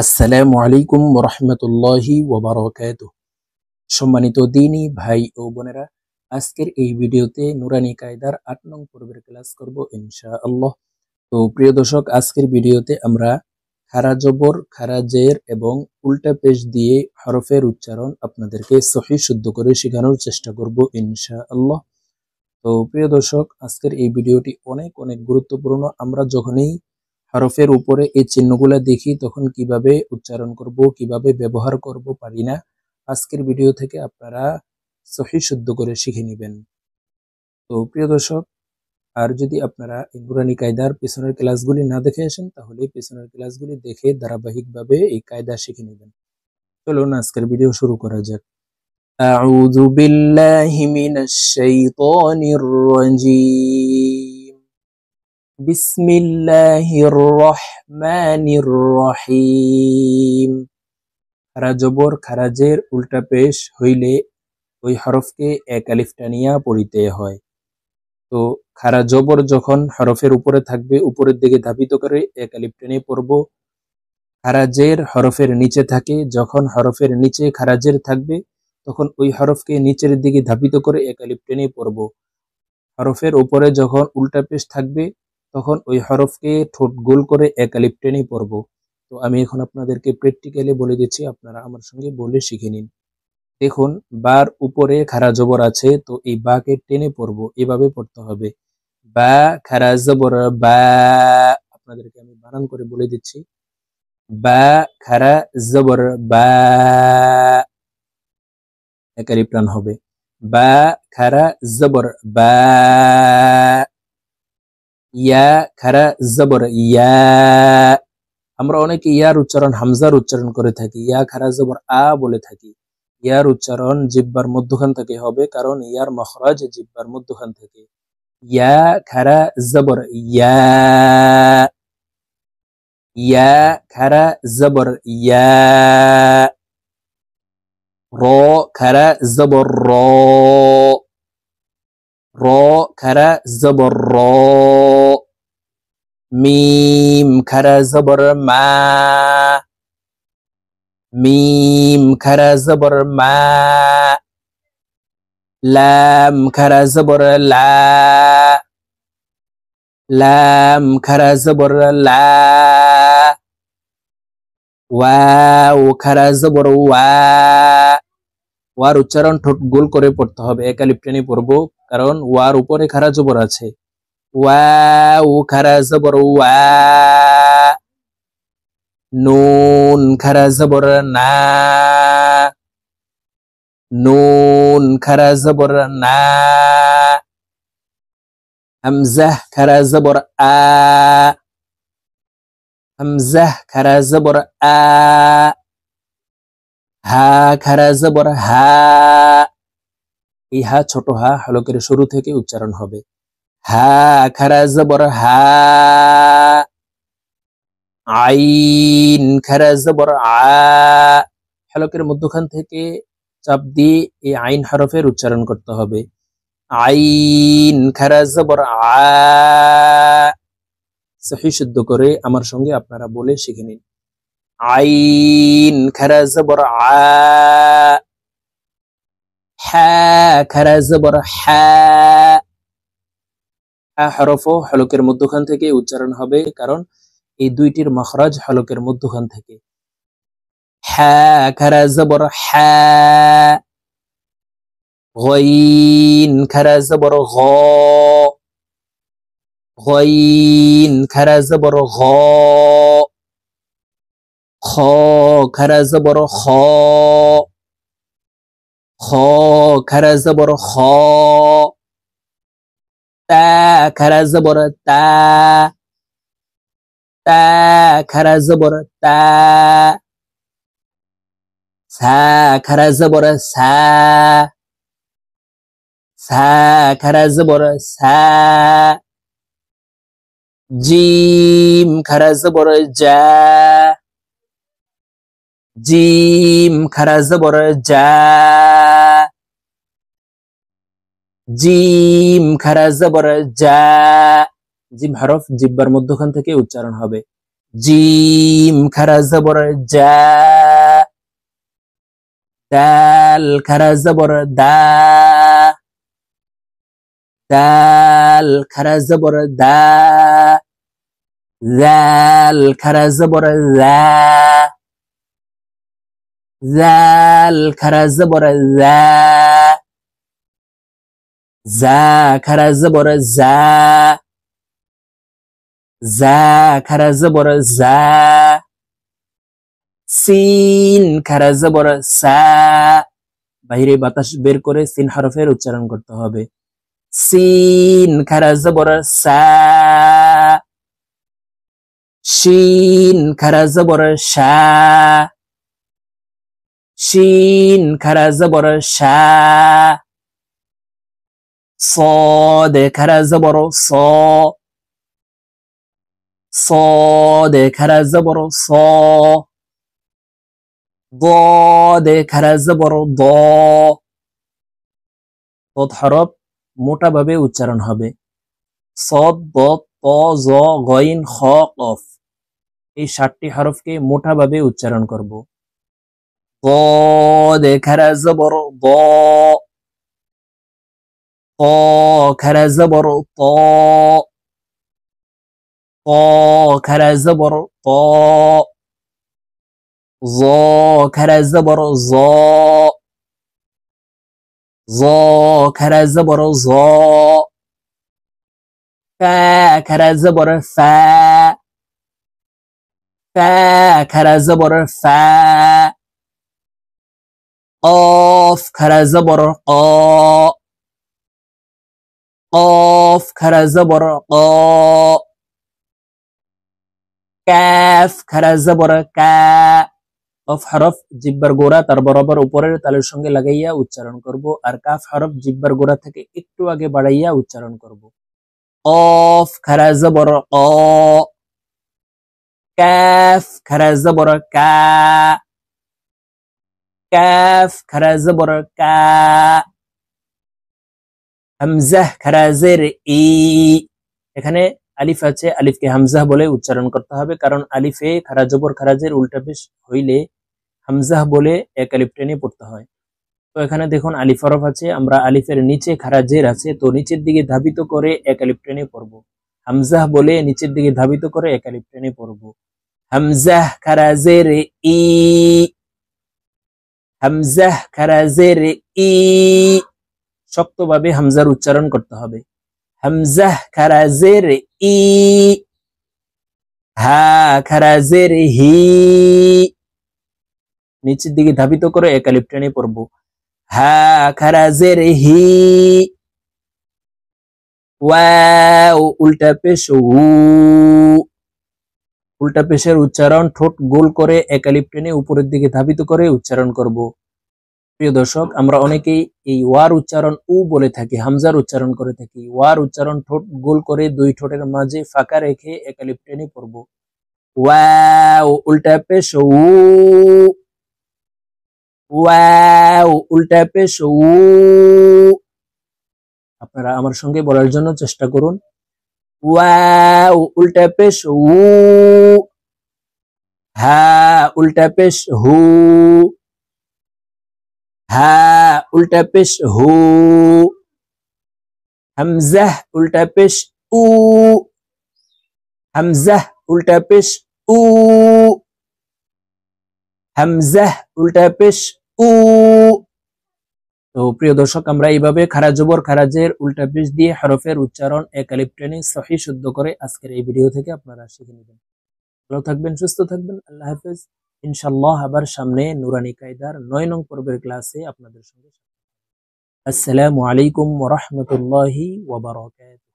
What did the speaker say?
আসসালামু আলাইকুম ওরহমতুল্লাহি ওয়াবারাকাতুহু। সম্মানিত দিনী ভাই ও বোনেরা, আজকের এই ভিডিওতে নুরানি কায়দার ৮ নং পর্বের ক্লাস করব ইনশাআল্লাহ। তো প্রিয় দর্শক, আজকের ভিডিওতে আমরা খারা জবর, খারা জের এবং উল্টা পেশ দিয়ে হরফের উচ্চারণ আপনাদেরকে সহিহ শুদ্ধ করে শেখানোর চেষ্টা করব ইনশাআল্লাহ। তো প্রিয় দর্শক, আজকের এই ভিডিওটি অনেক অনেক গুরুত্বপূর্ণ। আমরা যখনই হরফের উপরে এই চিহ্নগুলো দেখি তখন কিভাবে উচ্চারণ করব, কিভাবে ব্যবহার করব পারি না। আজকের ভিডিও থেকে আপনারা সহিহ শুদ্ধ করে শিখে নেবেন। তো প্রিয় দর্শক, আর যদি আপনারা এই নুরানি কায়দার পেছনের ক্লাসগুলি না দেখে আসেন তাহলে পেছনের ক্লাসগুলি দেখে ধারাবাহিকভাবে এই কায়দা শিখে নেবেন। চলুন আজকের ভিডিও শুরু করা যাক। أعوذ بالله من الشيطان الرجيم بسم الله الرحمن الرحيم। খারা জবর খারা জের উল্টা পেশ হইলে ওই হরফকে এক আলিফ টানিয়া পড়িতে হয়। তো খারা জবর যখন হরফের উপরে থাকবে উপরের দিকে ধাবিত করে এক আলিফ টেনে পড়ব। খারা জের হরফের নিচে থাকে, যখন হরফের নিচে খারা জের থাকবে তখন ওই হরফকে নিচের দিকে ধাবিত করে এক আলিফ টেনে পড়ব। হরফের উপরে যখন উল্টা পেশ থাকবে তখন ওই হরফকে ঠোঁট গোল করে এক আলিফ টেনে পড়ব। তো আমি এখন আপনাদেরকে প্র্যাকটিক্যালি বলে দিচ্ছি, আপনারা আমার সঙ্গে বলে শিখে নিন। দেখুন, বার উপরে খারা জবর আছে, তো এই বাকে টেনে পড়ব, এভাবে পড়তে হবে। বা খারা জবর বা, আপনাদেরকে আমি বানান করে বলে দিচ্ছি। বা খারা জবর বা, এক আলিফ টান হবে। বা খারা জবর বা, ইয়া খারা জবর ইয়া। আমরা অনেকে ইয়ার উচ্চারণ হামজার উচ্চারণ করে থাকি, ইয়া খারা জবর আ বলে থাকি। ইয়ার উচ্চারণ জিহ্বার মধ্যখান থেকে হবে, কারণ ইয়ার মখরাজ জিহ্বার মধ্যখান থেকে। ইয়া খারা জবর ইয়া, ইয়া খারা জবর ইয়া। র খারা জবর র, র খারা জবর র। মিম খারা জবর মা, মিম খারা জবর মা। লাম খারা জবর লা, লাম খারা জবর লা। ওয়াও খারা জবর ওয়া, ওয়ার উচ্চারণ ঠোঁট গোল করে পড়তে হবে, এক আলিফ টেনে পড়বো, কারণ ওয়ার উপরে খারা জবর আছে। ওয়াও খারা জবর ওয়া। নুন খারা জবর না, নুন খারা জবর না। হামজাহ খারা জবর আ, হামজাহ খারা জবর আ। হা খারা জবর হা, এই হা ছোট হা হলকের শুরু থেকে উচ্চারণ হবে। হা খারা জবর হা। আইন খারা জবর আ, হলকের মধ্যখান থেকে চাপ দিয়ে এই আইন হরফের উচ্চারণ করতে হবে। আইন খারা জবর আ। সহিহ শুদ্ধ করে আমার সঙ্গে আপনারা বলে শিখে নিন। আইন খারা জবর আ। হা খারা জবর হা, হা হরফ হলকের মধ্যখান থেকে উচ্চারণ হবে, কারণ এই দুইটির মখরাজ হলকের মধ্যখান থেকে। হা খারা জবর হা। গইন খারা জবর গ, গইন খারা জবর গ। খ খারা জবর খ, খ খারা জবর খ। তা খারা জবর তা, তা খারা জবর তা। সা খারা জবর সা, সা খারা জবর সা। জিম খারা জবর জা, জিম খারা জবর জা। জিম খারা জবর জা, জিম হরফ জিহ্বার মধ্যখান থেকে উচ্চারণ হবে। জিম খারা জবর জা, দাল খারা জবর দা, দাল খারা জবর দা, জাল খারা জবর জা, জাল খারা জবর জা, জা খারা জবর জা, জা খারা জবর জা, সিন খারা জবর সা, বাইরে বাতাস বের করে সিন হরফের উচ্চারণ করতে হবে। সিন খারা জবর সা, শিন খারা জবর শা, শিন খারা জবর শা, صاد খারা জবর স, صاد খারা জবর স, ضاد খারা জবর দ, ضاد হরফ মোটা ভাবে উচ্চারণ হবে। صاد ضاد ط ظ غين خ قاف, এই 7টি হরফকে মোটা ভাবে উচ্চারণ করব। ضاد খারা জবর দ, ط খারা জবর ত, ط খারা জবর ত, ظ খারা জবর জ, ظ খারা জবর জ, ফা খারা জবর ফা, ফা খারা জবর ফা, قاف খারা জবর ক, قاف খারা জবর ক, কাফ খারা জবর কা, কফ হরফ জিহ্বার গোড়া তার বরাবর উপরের তালুর সঙ্গে লাগাইয়া উচ্চারণ করব, আর কাফ হরফ জিহ্বার গোড়া থেকে একটু আগে বাড়াইয়া উচ্চারণ করব। কফ খারা জবর ক, কাফ খারা জবর কা, কাফ খারা জবর কা, হামজাহ খারা জের ই, এখানে আলিফ আছে, আলিফকে হামজাহ বলে উচ্চারণ করতে হবে, কারণ আলিফে খারা জবর খারাজের উল্টা পেশ হইলে হামজাহ বলে এক আলিফ টেনে পড়তে হয়। তো এখানে দেখুন আলিফ হরফ আছে, আমরা আলিফের নিচে খারা জের আছে, তো নিচের দিকে ধাবিত করে এক আলিফ টেনে পড়ব। হামজাহ বলে নিচের দিকে ধাবিত করে এক আলিফ টেনে পড়ব। হামজাহ খারা জের ই, হামজাহ খারা জের ই, শক্তভাবে হামজার উচ্চারণ করতে হবে। হামজাহ খারা জের ই, হা খারা জের হি, নিচের দিকে ধাবিত করে এক আলিফ টেনে পড়ব। হা খারা জের হি, ওয়াও উল্টা পেশ হু, উল্টা পেশের উচ্চারণ ঠোঁট গোল করে এক আলিফ টেনে উপরের দিকে ধাবিত করে উচ্চারণ করব। প্রিয় দর্শক, আমরা অনেকেই এই ওয়ার উচ্চারণ উ বলে থাকি, হামজার উচ্চারণ করে থাকি। ওয়ার উচ্চারণ ঠোঁট গোল করে দুই ঠোঁটের মাঝে ফাঁকা রেখে এক আলিফ টেনে পড়ব। ওয়াও উল্টা পেশ উ, ওয়াও উল্টা পেশ উ। আপনারা আমার সঙ্গে বলার জন্য চেষ্টা করুন। ওয়াও উল্টা পেশ উ, হা উল্টা পেশ হু, হা উল্টা পেশ হু, হামজাহ উল্টা পেশ উ, হামজাহ উল্টা পেশ উ, হামজাহ উল্টা পেশ উ। তো প্রিয় দর্শক, আমরা এইভাবে খারা জবর খারাজের উল্টা পেশ দিয়ে হরফের উচ্চারণ এক আলিফ টেনে সহি শুদ্ধ করে আজকের এই ভিডিও থেকে আপনারা শিখে নেবেন। ভালো থাকবেন, সুস্থ থাকবেন, আল্লাহ হাফেজ। ইনশাআল্লাহ আবার সামনে নুরানি কায়দার 9 নং পর্বের ক্লাসে আপনাদের সঙ্গে। আসসালামু আলাইকুম ওয়া রাহমাতুল্লাহি ওয়া বারাকাতুহু।